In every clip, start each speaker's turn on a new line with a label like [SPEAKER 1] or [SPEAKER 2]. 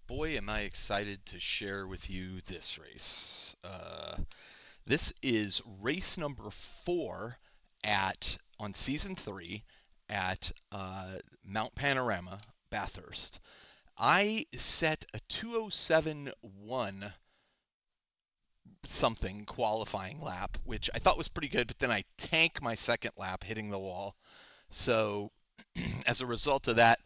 [SPEAKER 1] Boy, am I excited to share with you this race. This is race number 4 at on season 3 at Mount Panorama, Bathurst. I set a 2:07.1 something qualifying lap, which I thought was pretty good, but then I tanked my second lap hitting the wall. So as a result of that,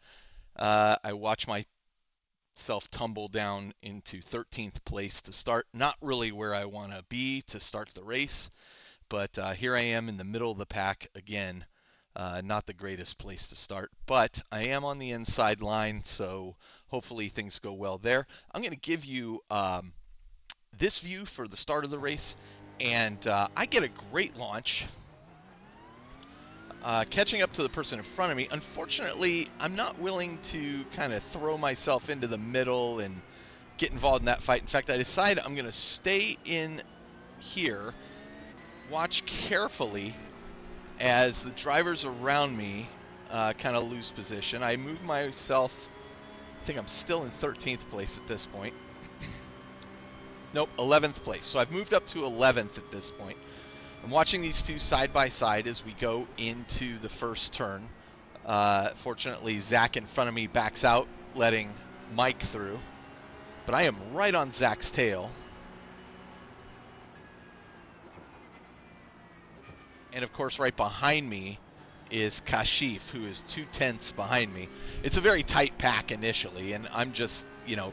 [SPEAKER 1] I watched myself tumble down into 13th place to start. Not really where I want to be to start the race, but here I am in the middle of the pack again. Not the greatest place to start, but I am on the inside line, so hopefully things go well there. I'm going to give you this view for the start of the race, and I get a great launch. Catching up to the person in front of me. Unfortunately, I'm not willing to kind of throw myself into the middle and get involved in that fight. In fact, I decide I'm going to stay in here, watch carefully as the drivers around me kind of lose position. I move myself, I think I'm still in 13th place at this point. Nope, 11th place. So I've moved up to 11th at this point. I'm watching these two side by side as we go into the first turn. Fortunately, Zach in front of me backs out, letting Mike through. But I am right on Zach's tail. And of course, right behind me is Kashif, who is 2/10 behind me. It's a very tight pack initially, and I'm just,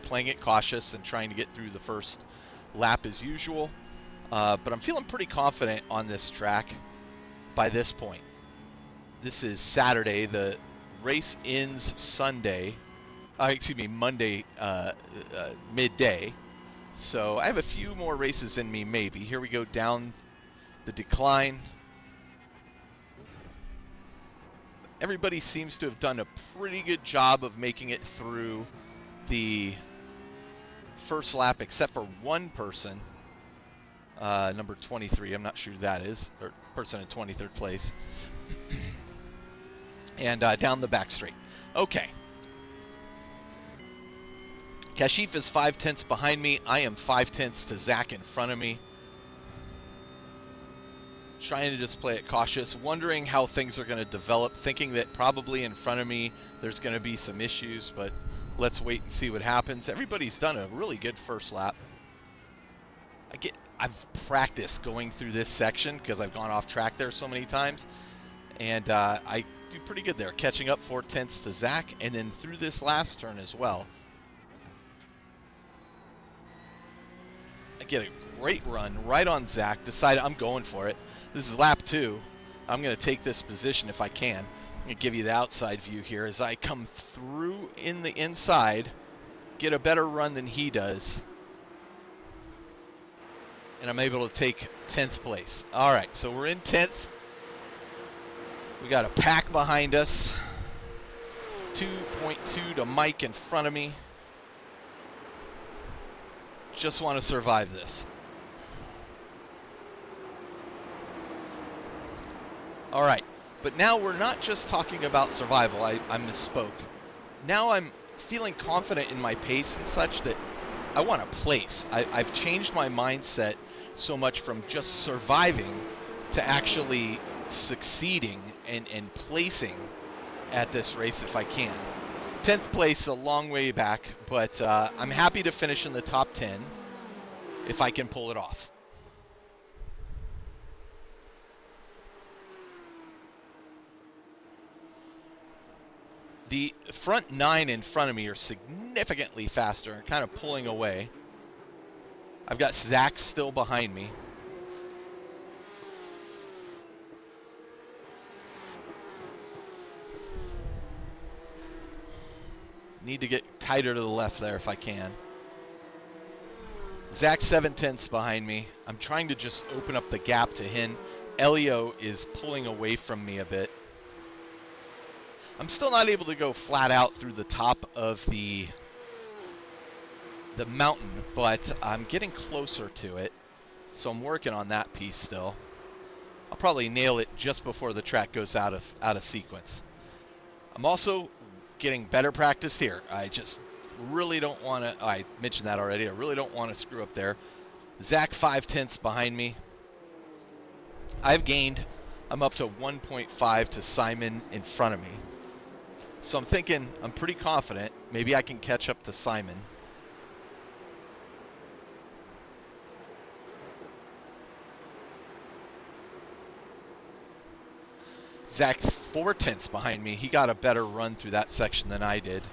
[SPEAKER 1] playing it cautious and trying to get through the first lap as usual. But I'm feeling pretty confident on this track by this point. This is Saturday. The race ends Monday midday. So I have a few more races in me, maybe. Here we go down the decline. Everybody seems to have done a pretty good job of making it through the first lap, except for one person. Number 23, I'm not sure who that is, or person in 23rd place. And down the back straight. Okay. Kashif is 5/10 behind me. I am 5/10 to Zach in front of me. Trying to just play it cautious, wondering how things are going to develop, thinking that probably in front of me there's going to be some issues, but let's wait and see what happens. Everybody's done a really good first lap. I've practiced going through this section because I've gone off track there so many times, and I do pretty good there, catching up 4/10 to Zach, and then through this last turn as well. I get a great run right on Zach, decide I'm going for it. This is lap 2. I'm going to take this position if I can. I'm going to give you the outside view here as I come through in the inside, get a better run than he does, and I'm able to take 10th place. All right, so we're in 10th. We got a pack behind us. 2.2 to Mike in front of me. Just want to survive this. All right, but now we're not just talking about survival. I misspoke. Now I'm feeling confident in my pace and such that I want to place. I've changed my mindset so much from just surviving to actually succeeding and placing at this race if I can. 10th place, a long way back, but I'm happy to finish in the top 10 if I can pull it off. The front 9 in front of me are significantly faster and kind of pulling away. I've got Zach still behind me. Need to get tighter to the left there if I can. Zach 7/10 behind me. I'm trying to just open up the gap to him. Elio is pulling away from me a bit. I'm still not able to go flat out through the top of the mountain, but I'm getting closer to it, so I'm working on that piece still. I'll probably nail it just before the track goes out of sequence. I'm also getting better practice here. I just Really don't want to, I mentioned that already, I really don't want to screw up there. Zach 5/10 behind me. I've gained, I'm up to 1.5 to Simon in front of me. So I'm thinking, I'm pretty confident, maybe I can catch up to Simon. Zach 4/10 behind me. He got a better run through that section than I did.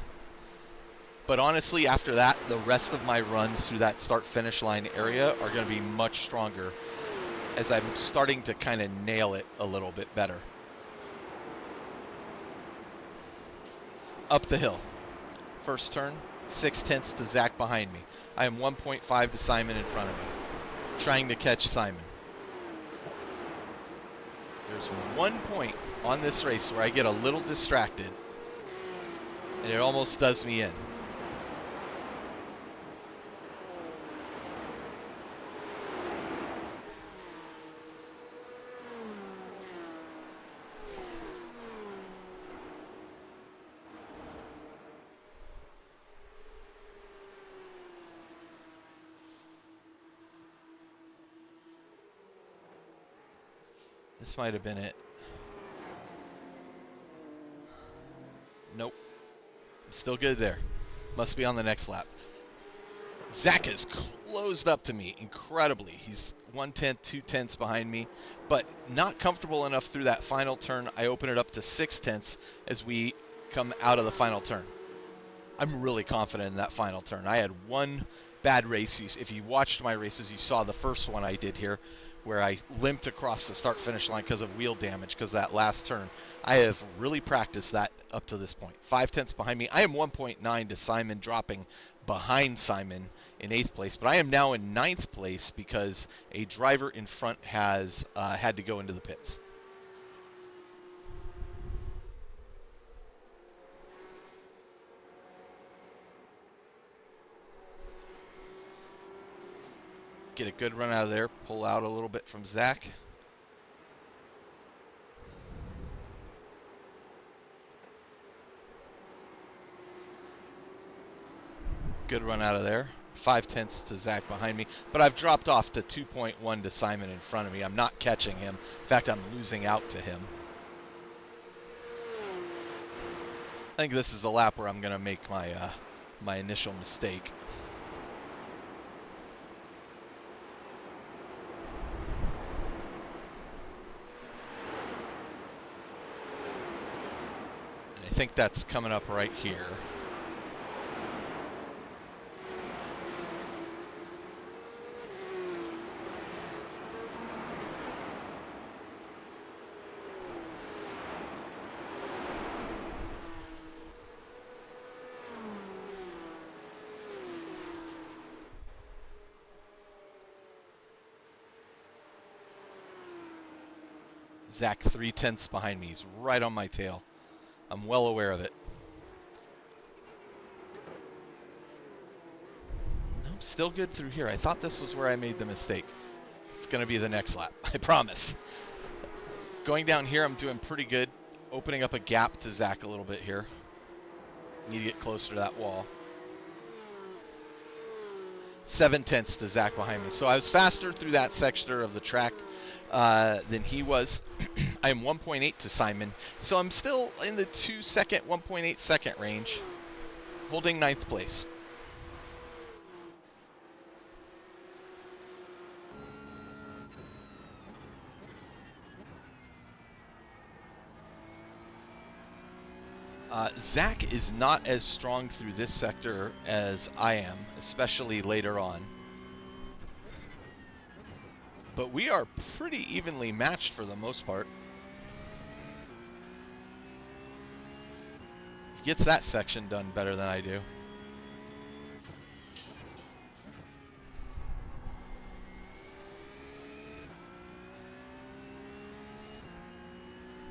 [SPEAKER 1] But honestly, after that, the rest of my runs through that start-finish line area are going to be much stronger as I'm starting to kind of nail it a little bit better. Up the hill. First turn, 6/10 to Zach behind me. I am 1.5 to Simon in front of me. Trying to catch Simon. There's one point on this race where I get a little distracted, and it almost does me in. This might have been it. Nope. I'm still good there. Must be on the next lap. Zach has closed up to me incredibly. He's 1/10, 2/10 behind me, but not comfortable enough through that final turn. I open it up to 6/10 as we come out of the final turn. I'm really confident in that final turn. I had one bad race. If you watched my races, you saw the first one I did here where I limped across the start-finish line because of wheel damage because of that last turn. I have really practiced that up to this point. 5/10 behind me. I am 1.9 to Simon, dropping behind Simon in 8th place, but I am now in 9th place because a driver in front has had to go into the pits. Get a good run out of there, pull out a little bit from Zach. Good run out of there. 5/10 to Zach behind me, but I've dropped off to 2.1 to Simon in front of me. I'm not catching him. In fact, I'm losing out to him. I think this is the lap where I'm going to make my initial mistake. And I think that's coming up right here. Zach 3/10 behind me. He's right on my tail. I'm well aware of it. I'm still good through here. I thought this was where I made the mistake. It's going to be the next lap, I promise. Going down here, I'm doing pretty good. Opening up a gap to Zach a little bit here. Need to get closer to that wall. 7/10 to Zach behind me. So I was faster through that sector of the track than he was. I am 1.8 to Simon. So I'm still in the 2-second, 1.8 second range, holding 9th place. Zach is not as strong through this sector as I am, especially later on. But we are pretty evenly matched for the most part. He gets that section done better than I do.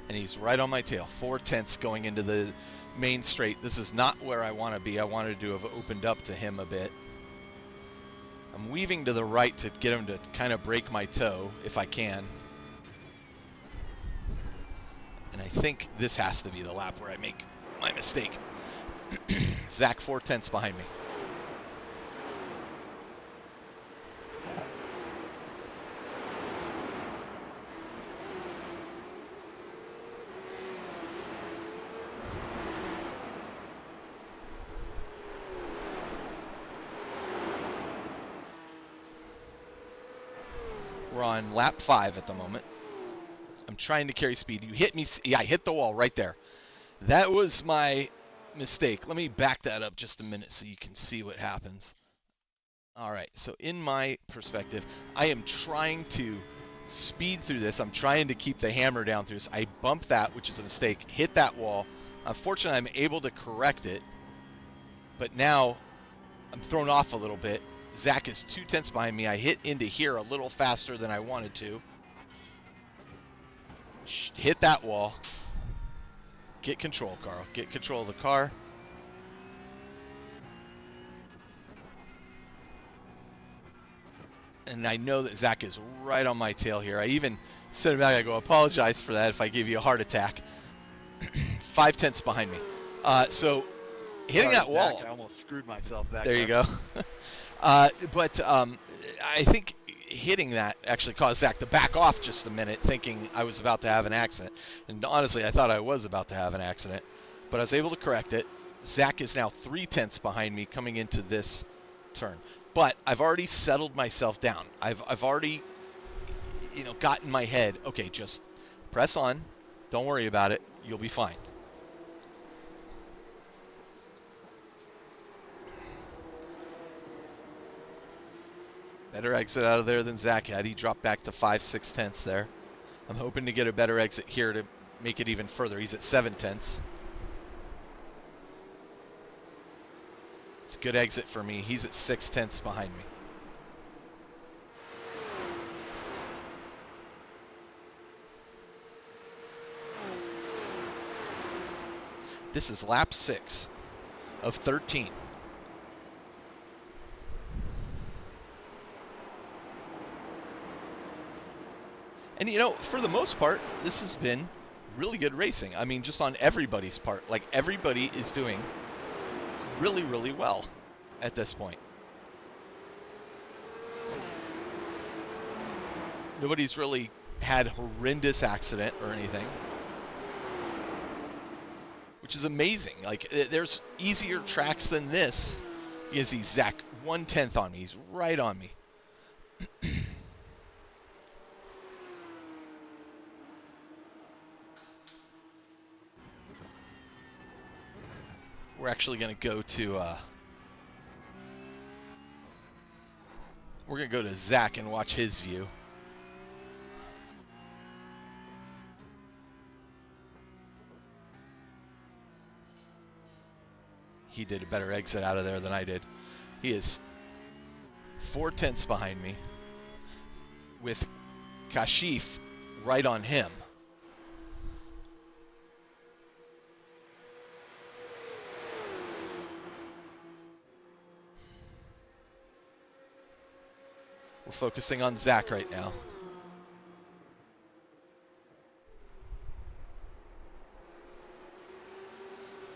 [SPEAKER 1] And he's right on my tail. 4/10 going into the main straight. This is not where I want to be. I wanted to have opened up to him a bit. I'm weaving to the right to get him to kind of break my toe if I can. And I think this has to be the lap where I make my mistake. Zach 4/10 behind me. We're on lap 5 at the moment. I'm trying to carry speed. You hit me. Yeah, I hit the wall right there. That was my mistake. Let me back that up just a minute so you can see what happens. All right, so in my perspective, I am trying to speed through this. I'm trying to keep the hammer down through this. I bump that, which is a mistake, hit that wall. Unfortunately, I'm able to correct it, but now I'm thrown off a little bit. Zach is 2/10 behind me. I hit into here a little faster than I wanted to. Hit that wall. Get control, Carl. Get control of the car. And I know that Zach is right on my tail here. I even said back, I go, apologize for that if I give you a heart attack. 5/10 behind me. So hitting that wall.
[SPEAKER 2] Zach, I almost screwed myself back
[SPEAKER 1] there. You go. But I think hitting that actually caused Zach to back off just a minute, thinking I was about to have an accident. And honestly, I thought I was about to have an accident. But I was able to correct it. Zach is now 3/10 behind me coming into this turn. But I've already settled myself down. I've already, got in my head, okay, just press on. Don't worry about it. You'll be fine. Better exit out of there than Zach had. He dropped back to 5/6 there. I'm hoping to get a better exit here to make it even further. He's at 7/10. It's a good exit for me. He's at 6/10 behind me. This is lap 6 of 13. And for the most part, this has been really good racing. I mean, just on everybody's part. Like, everybody is doing really, really well at this point. Nobody's really had horrendous accident or anything, which is amazing. Like, there's easier tracks than this. You see Zach 1/10 on me. He's right on me. We're actually going to go to Zach and watch his view. He did a better exit out of there than I did. He is 4/10 behind me with Kashif right on him. We're focusing on Zach right now.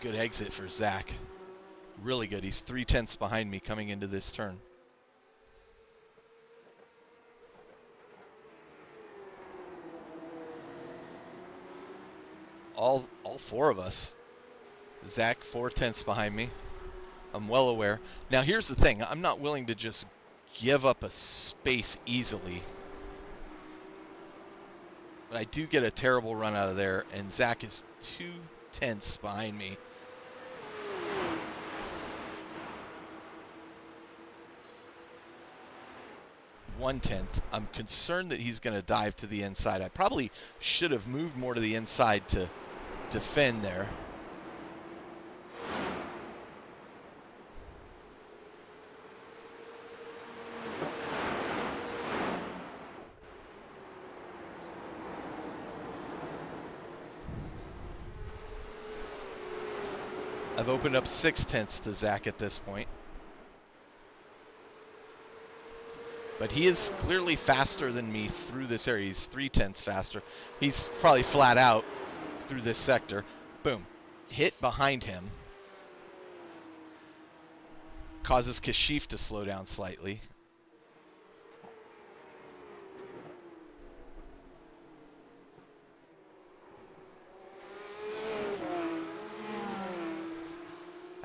[SPEAKER 1] Good exit for Zach. Really good. He's 3/10 behind me coming into this turn. All four of us. Zach 4/10 behind me. I'm well aware. Now here's the thing. I'm not willing to just give up a space easily. But I do get a terrible run out of there, and Zach is 2/10 behind me. One-tenth. I'm concerned that he's going to dive to the inside. I probably should have moved more to the inside to defend there. I've opened up 6/10 to Zach at this point. But he is clearly faster than me through this area. He's 3/10 faster. He's probably flat out through this sector. Boom. Hit behind him. Causes Kashif to slow down slightly.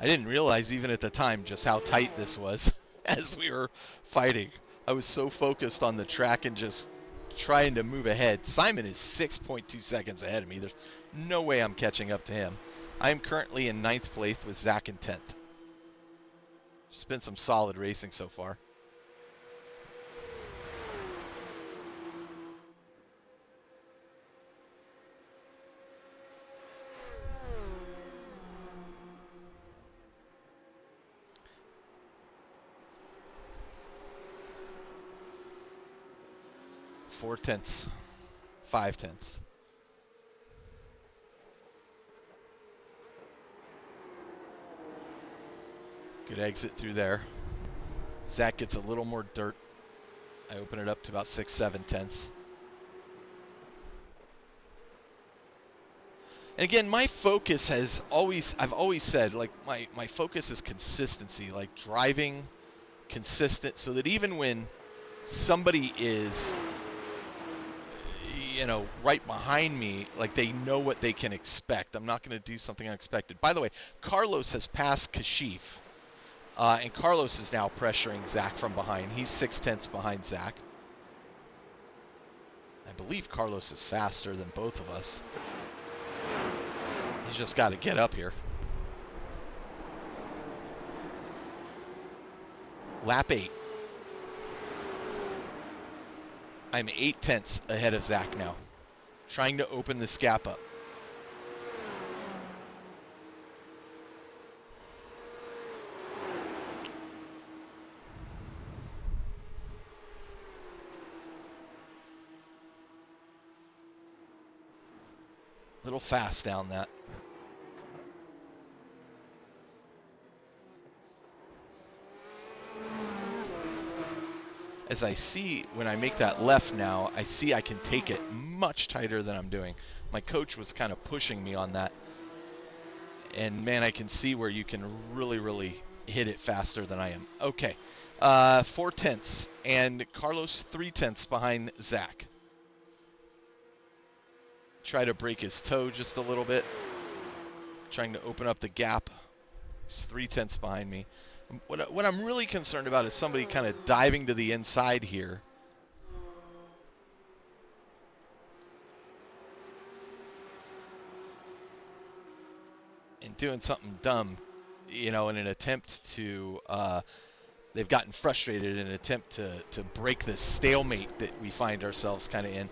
[SPEAKER 1] I didn't realize even at the time just how tight this was as we were fighting. I was so focused on the track and just trying to move ahead. Simon is 6.2 seconds ahead of me. There's no way I'm catching up to him. I am currently in 9th place with Zach in 10th. It's been some solid racing so far. Four tenths, 5 tenths. Good exit through there. Zach gets a little more dirt. I open it up to about 6, 7 tenths. And again, my focus I've always said, like, my focus is consistency, like driving consistent, so that even when somebody is, right behind me, like, they know what they can expect. I'm not going to do something unexpected. By the way, Carlos has passed Kashif, and Carlos is now pressuring Zach from behind. He's 6 tenths behind Zach. I believe Carlos is faster than both of us. He's just got to get up here. Lap 8. I'm 8 tenths ahead of Zach now, trying to open this gap up. A little fast down that. As I see, when I make that left now, I see I can take it much tighter than I'm doing. My coach was kind of pushing me on that. And man, I can see where you can really, really hit it faster than I am. Okay, 4 tenths, and Carlos 3 tenths behind Zach. Try to break his toe just a little bit. Trying to open up the gap. He's 3 tenths behind me. What I'm really concerned about is somebody kind of diving to the inside here. And doing something dumb, in an attempt to, they've gotten frustrated in an attempt to break this stalemate that we find ourselves kind of in.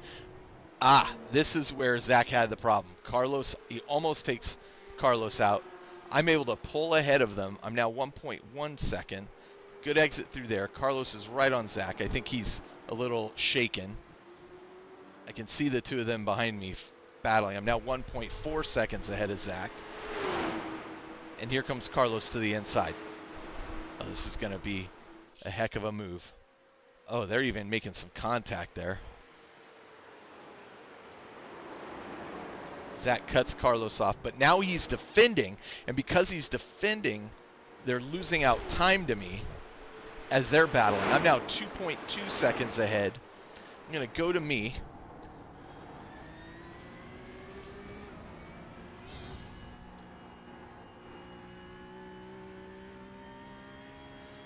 [SPEAKER 1] This is where Zach had the problem. Carlos, he almost takes Carlos out. I'm able to pull ahead of them. I'm now 1.1 second. Good exit through there. Carlos is right on Zach. I think he's a little shaken. I can see the two of them behind me battling. I'm now 1.4 seconds ahead of Zach. And here comes Carlos to the inside. Oh, this is going to be a heck of a move. Oh, they're even making some contact there. Zach cuts Carlos off, but now he's defending, and because he's defending, they're losing out time to me as they're battling. I'm now 2.2 seconds ahead. I'm going to go to me.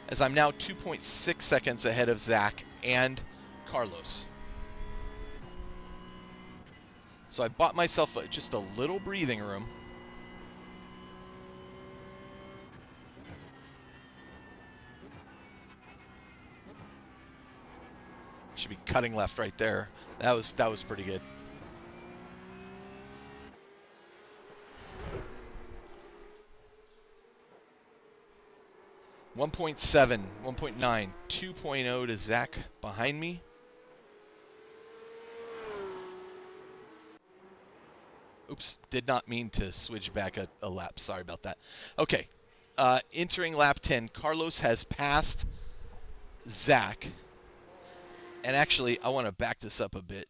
[SPEAKER 1] As I'm now 2.6 seconds ahead of Zach and Carlos. So I bought myself just a little breathing room. Should be cutting left right there. That was pretty good. .7, 1.9, 2.0 to Zach behind me. Oops, did not mean to switch back a lap. Sorry about that. Okay, entering lap 10, Carlos has passed Zach. And actually, I want to back this up a bit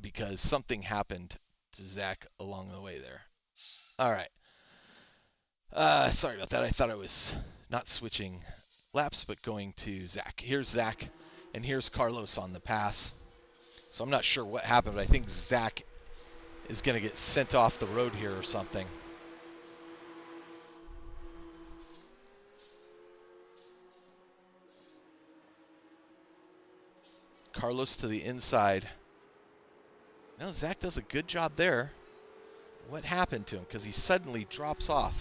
[SPEAKER 1] because something happened to Zach along the way there. All right. Sorry about that. I thought I was not switching laps, but going to Zach. Here's Zach, and here's Carlos on the pass. So I'm not sure what happened, but I think Zach is going to get sent off the road here or something. Carlos to the inside. No, Zach does a good job there. What happened to him? Because he suddenly drops off.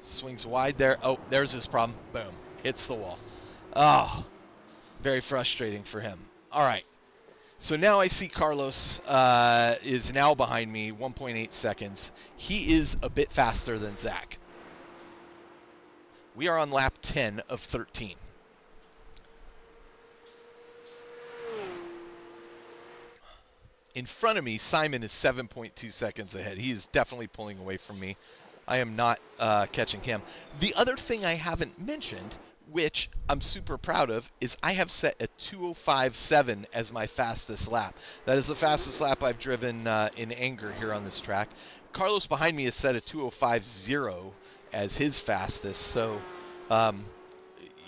[SPEAKER 1] Swings wide there. Oh, there's his problem. Boom. Hits the wall. Oh, very frustrating for him. All right. So now I see Carlos is now behind me, 1.8 seconds. He is a bit faster than Zach. We are on lap 10 of 13. In front of me, Simon is 7.2 seconds ahead. He is definitely pulling away from me. I am not catching him. The other thing I haven't mentioned, which I'm super proud of, is I have set a 2:05.7 as my fastest lap. That is the fastest lap I've driven in anger here on this track. Carlos behind me has set a 2:05.0 as his fastest. So,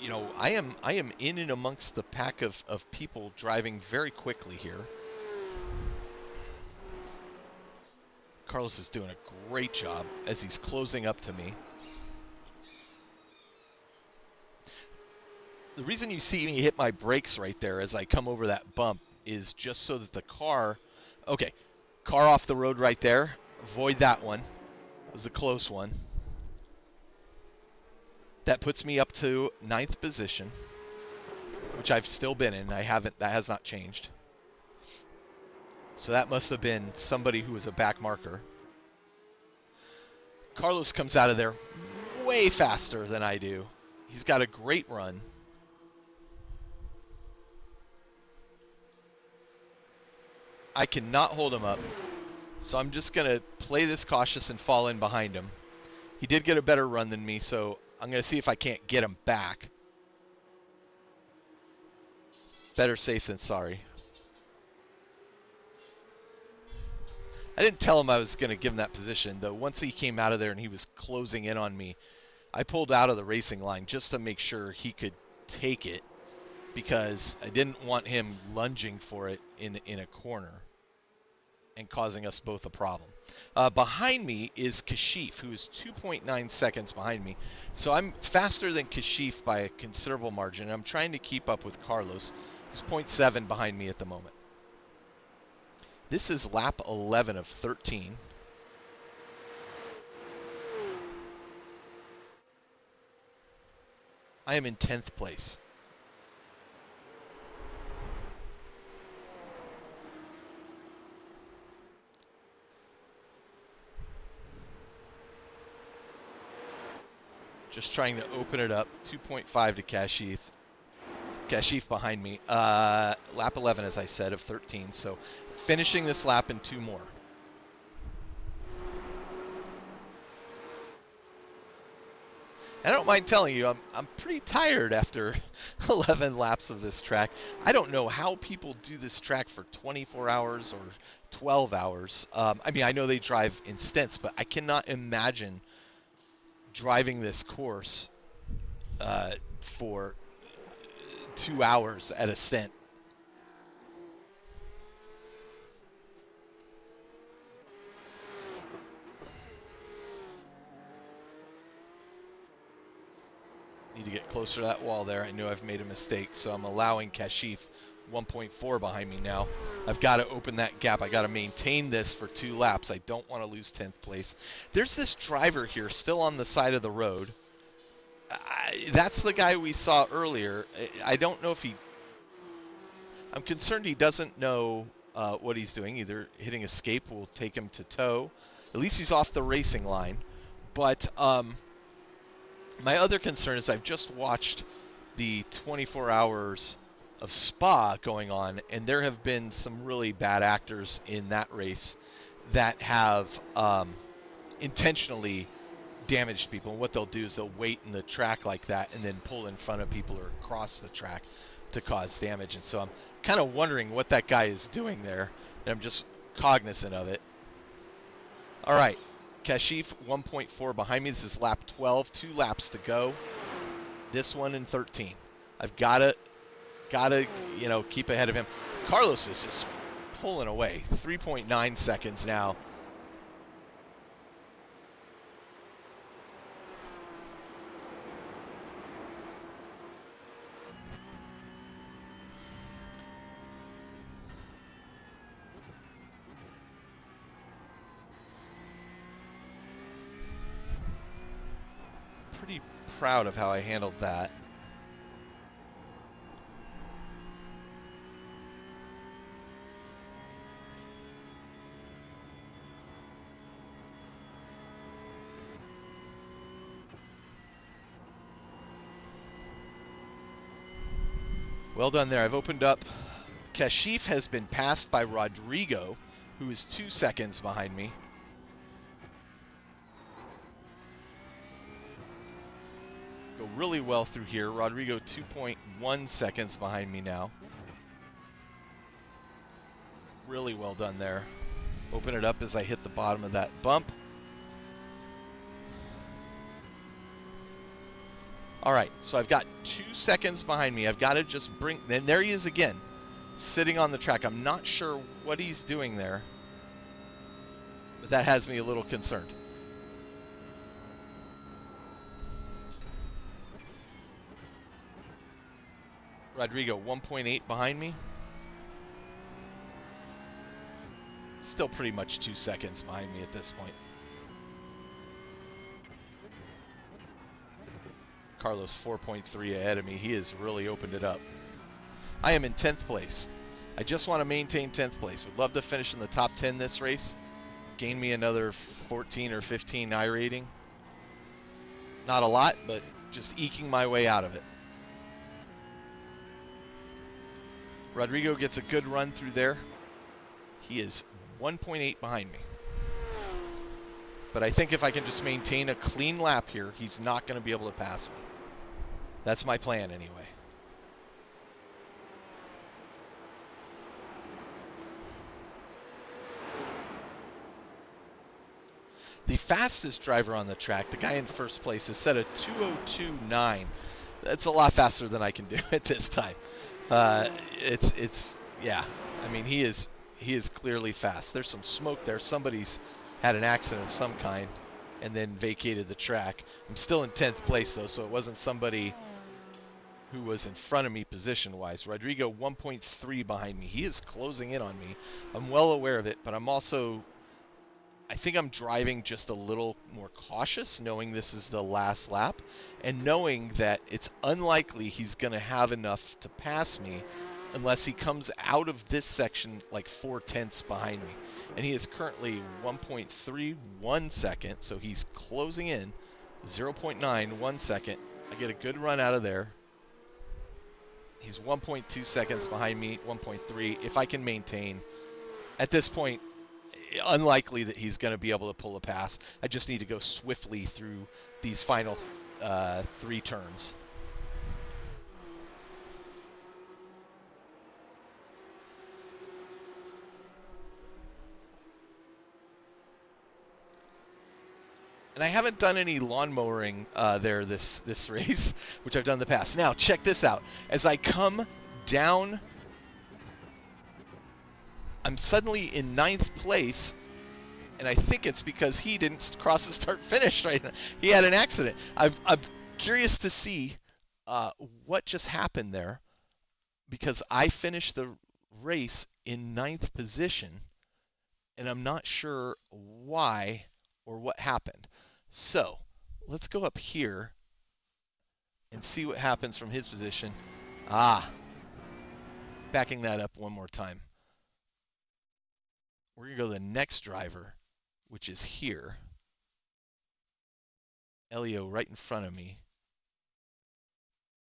[SPEAKER 1] you know, I am in and amongst the pack of people driving very quickly here. Carlos is doing a great job as he's closing up to me. The reason you see me hit my brakes right there as I come over that bump is just so that the car, okay, car off the road right there, avoid that one. It was a close one. That puts me up to 9th position, which I've still been in. That has not changed. So that must have been somebody who was a back marker. Carlos comes out of there way faster than I do. He's got a great run. I cannot hold him up, so I'm just going to play this cautious and fall in behind him. He did get a better run than me, so I'm going to see if I can't get him back. Better safe than sorry. I didn't tell him I was going to give him that position, though. Once he came out of there and he was closing in on me, I pulled out of the racing line just to make sure he could take it, because I didn't want him lunging for it in a corner and causing us both a problem. Behind me is Kashif, who is 2.9 seconds behind me. So I'm faster than Kashif by a considerable margin. I'm trying to keep up with Carlos, who's 0.7 behind me at the moment. This is lap 11 of 13. I am in 10th place. Just trying to open it up. 2.5 to Kashif. Kashif behind me. Lap 11, as I said, of 13. So finishing this lap in 2 more. I don't mind telling you, I'm pretty tired after 11 laps of this track. I don't know how people do this track for 24 hours or 12 hours. I mean, I know they drive in stints, but I cannot imagine driving this course for 2 hours at a stint. Need to get closer to that wall there. I know I've made a mistake, so I'm allowing Kashif 1.4 behind me now. I've got to open that gap. I got to maintain this for 2 laps. I don't want to lose 10th place. There's this driver here still on the side of the road. That's the guy we saw earlier. I don't know if I'm concerned he doesn't know what he's doing. Either hitting escape will take him to tow. At least he's off the racing line. But my other concern is I've just watched the 24 hours of Spa going on, and there have been some really bad actors in that race that have intentionally damaged people. And what they'll do is they'll wait in the track like that and then pull in front of people or across the track to cause damage. And so I'm kind of wondering what that guy is doing there, and I'm just cognizant of it. All right, Kashif 1.4 behind me. This is lap 12, 2 laps to go. This one in 13. I've gotta, keep ahead of him. Carlos is just pulling away. 3.9 seconds now. Pretty proud of how I handled that. Well done there. I've opened up. Kashif has been passed by Rodrigo, who is 2 seconds behind me. Go really well through here. Rodrigo 2.1 seconds behind me now. Really well done there. Open it up as I hit the bottom of that bump. All right, so I've got 2 seconds behind me. I've got to just bring, and there he is again, sitting on the track. I'm not sure what he's doing there, but that has me a little concerned. Rodrigo 1.8 behind me. Still pretty much 2 seconds behind me at this point. Carlos 4.3 ahead of me. He has really opened it up. I am in 10th place. I just want to maintain 10th place. Would love to finish in the top 10 this race. Gain me another 14 or 15 I rating. Not a lot, but just eking my way out of it. Rodrigo gets a good run through there. He is 1.8 behind me. But I think if I can just maintain a clean lap here, he's not going to be able to pass me. That's my plan anyway. The fastest driver on the track, the guy in first place, is set a 2:02.9. That's a lot faster than I can do at this time. Yeah. I mean, he is clearly fast. There's some smoke there. Somebody's had an accident of some kind and then vacated the track. I'm still in 10th place though, so it wasn't somebody who was in front of me position-wise. Rodrigo 1.3 behind me. He is closing in on me. I'm well aware of it, but I think I'm driving just a little more cautious, knowing this is the last lap, and knowing that it's unlikely he's going to have enough to pass me unless he comes out of this section like 4/10 behind me. And he is currently 1.31 second, so he's closing in 0.9, 1 second. I get a good run out of there. He's 1.2 seconds behind me, 1.3. If I can maintain, at this point, unlikely that he's going to be able to pull a pass. I just need to go swiftly through these final 3 turns. And I haven't done any lawn mowing there this race, which I've done in the past. Now, check this out. As I come down, I'm suddenly in 9th place, and I think it's because he didn't cross the start-finish right now. He had an accident. I'm curious to see what just happened there, because I finished the race in 9th position, and I'm not sure why or what happened. So let's go up here and see what happens from his position. Backing that up one more time. We're going to go to the next driver, which is here. Elio right in front of me.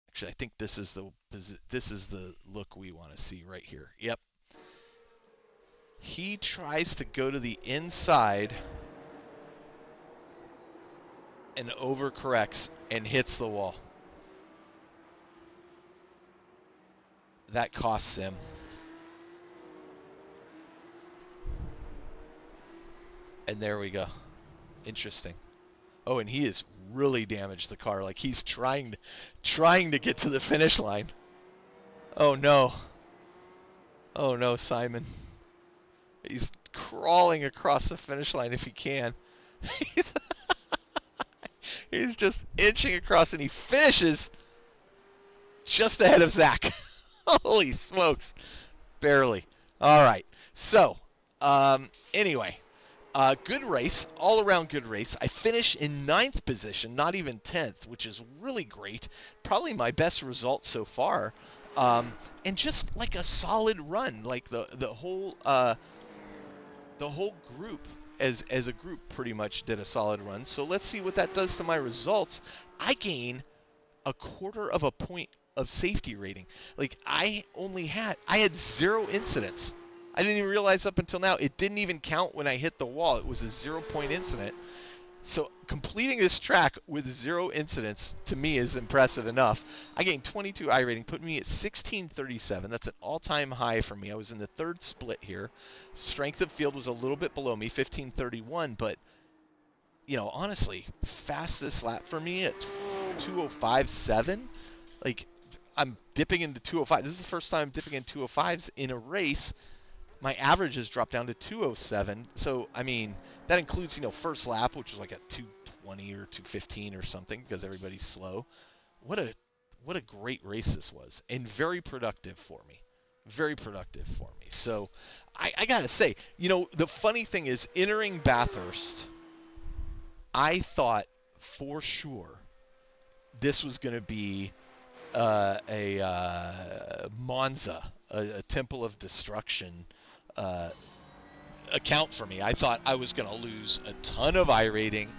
[SPEAKER 1] Actually, I think this is the look we want to see right here. Yep. He tries to go to the inside and overcorrects and hits the wall. That costs him. And there we go. Interesting. Oh, and he has really damaged the car. Like he's trying to get to the finish line. Oh no. Oh no, Simon. He's crawling across the finish line if he can. He's, he's just inching across and he finishes just ahead of Zach. Holy smokes. Barely. All right. So, anyway, good race, all around good race. I finished in ninth position, not even 10th, which is really great. Probably my best result so far. And just like a solid run, like the whole group as a group pretty much did a solid run. So let's see what that does to my results. I gain a quarter of a point of safety rating. Like I had 0 incidents. I didn't even realize up until now it didn't even count when I hit the wall. It was a 0 point incident. So completing this track with 0 incidents to me is impressive enough. I gained 22 I rating, put me at 1637. That's an all-time high for me. I was in the third split here. Strength of field was a little bit below me, 1531, but honestly, fastest lap for me at 205.7. Like I'm dipping into 205. This is the first time I'm dipping in 205s in a race. My average has dropped down to 207. So, I mean, that includes, first lap, which was like at 220 or 215 or something because everybody's slow. What a what a great race this was, and very productive for me. Very productive for me. So, I gotta say, the funny thing is, entering Bathurst, I thought for sure this was going to be a Monza, a Temple of Destruction uh, account for me. I thought I was going to lose a ton of I rating.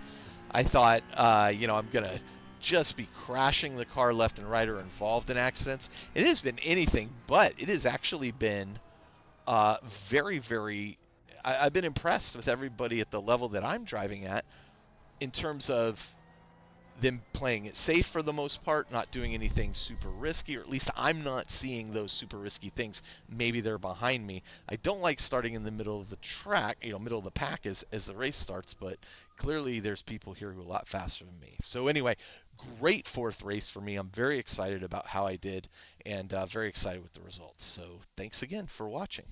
[SPEAKER 1] I thought, I'm going to just be crashing the car left and right or involved in accidents. It has been anything but. It has actually been very, very. I've been impressed with everybody at the level that I'm driving at in terms of them playing it safe for the most part, not doing anything super risky, or at least I'm not seeing those super risky things. Maybe they're behind me. I don't like starting in the middle of the track, middle of the pack as the race starts, but clearly there's people here who are a lot faster than me. So anyway, great fourth race for me. I'm very excited about how I did and very excited with the results. So thanks again for watching.